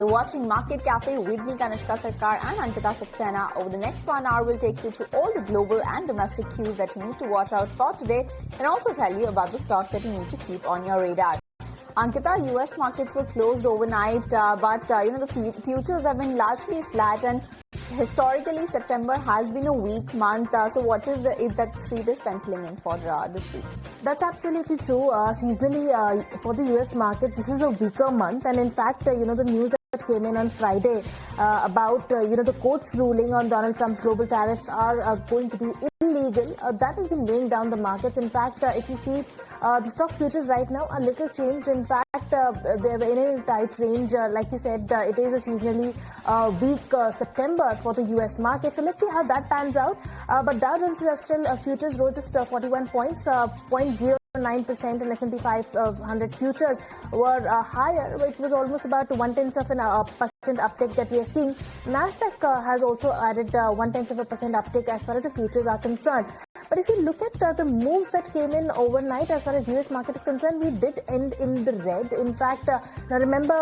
You're watching Market Cafe with me, Tanushka Satkar and Ankita Saxena. Over the next 1 hour, we'll take you through all the global and domestic cues that you need to watch out for today, and also tell you about the stocks that you need to keep on your radar. Ankita, US markets were closed overnight, but the futures have been largely flat, and historically September has been a weak month. So what is it that the street is penciling in for this week? That's absolutely true. Seasonally, for the US markets, this is a weaker month, and in fact, the news that came in on Friday about the court's ruling on Donald Trump's global tariffs are going to be illegal. That has been weighing down the markets. In fact, if you see the stock futures right now are little changed. In fact, they're in a tight range. Like you said, it is a seasonally weak September for the US market. So let's see how that pans out. But Dow Jones Industrial Futures rose just 41 points, 0.09%, and S&P 500 futures were higher. It was almost about 1/10 of a percent uptick that we are seeing. Nasdaq has also added 1/10 of a percent uptick as far as the futures are concerned. But if you look at the moves that came in overnight as far as US market is concerned, we did end in the red. In fact, now remember,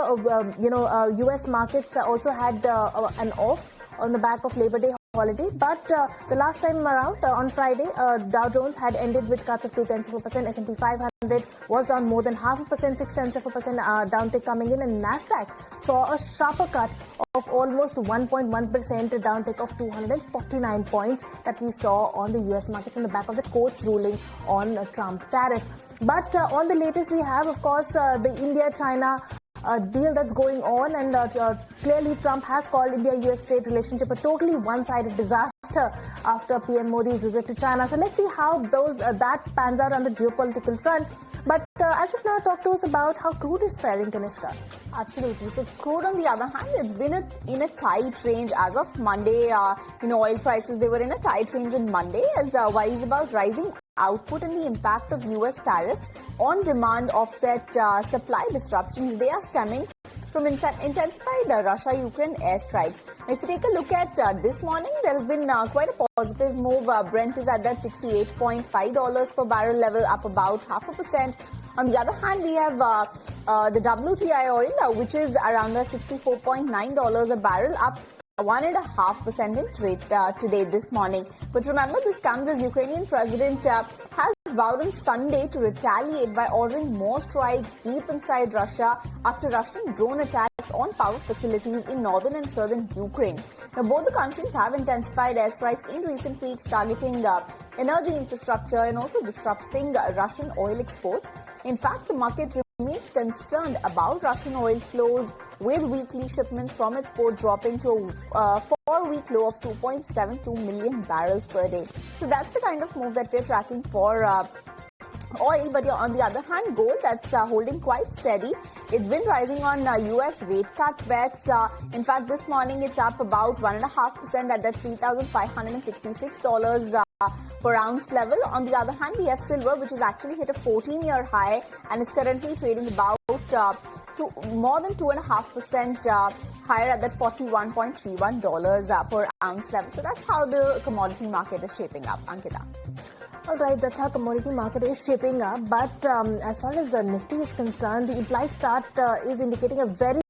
US markets also had an off on the back of Labor Day holiday, but the last time around on Friday, Dow Jones had ended with cuts of 0.2%. S&P 500 was down more than 0.5%, 0.6% downtick coming in, and Nasdaq saw a sharper cut of almost 1.1% downtick of 249 points that we saw on the US markets on the back of the court's ruling on Trump tariff. But on the latest, we have, of course, the India-China deal that's going on, and clearly Trump has called India-US trade relationship a totally one-sided disaster after PM Modi's visit to China. So let's see how that pans out on the geopolitical front. But as of now, talk to us about how crude is faring, Tanushka. Absolutely. So crude, on the other hand, it's been in a tight range as of Monday. Oil prices, they were in a tight range on Monday as worries about rising output and the impact of US tariffs on demand offset supply disruptions. They are stemming from intensified Russia-Ukraine airstrikes. If you take a look at this morning, there has been quite a positive move. Brent is at that $68.5 per barrel level, up about 0.5%. On the other hand, we have the WTI oil, which is around the $64.9 a barrel, up 1.5% in trade today, this morning. But remember, this comes as Ukrainian president has vowed on Sunday to retaliate by ordering more strikes deep inside Russia after Russian drone attacks on power facilities in northern and southern Ukraine. Now, both the countries have intensified airstrikes in recent weeks, targeting energy infrastructure and also disrupting Russian oil exports. In fact, the market remains concerned about Russian oil flows, with weekly shipments from its port dropping to a 4-week low of 2.72 million barrels per day. So that's the kind of move that we're tracking for oil. But on the other hand, gold, that's holding quite steady. It's been rising on US rate cut bets. In fact, this morning it's up about 1.5% at that $3,566 per ounce level. On the other hand, we have silver, which has actually hit a 14-year high, and it's currently trading about more than 2.5% higher at that $41.31 per ounce level. So that's how the commodity market is shaping up, Ankita. All right, that's how commodity market is shaping up. But as far as the Nifty is concerned, the implied start is indicating a very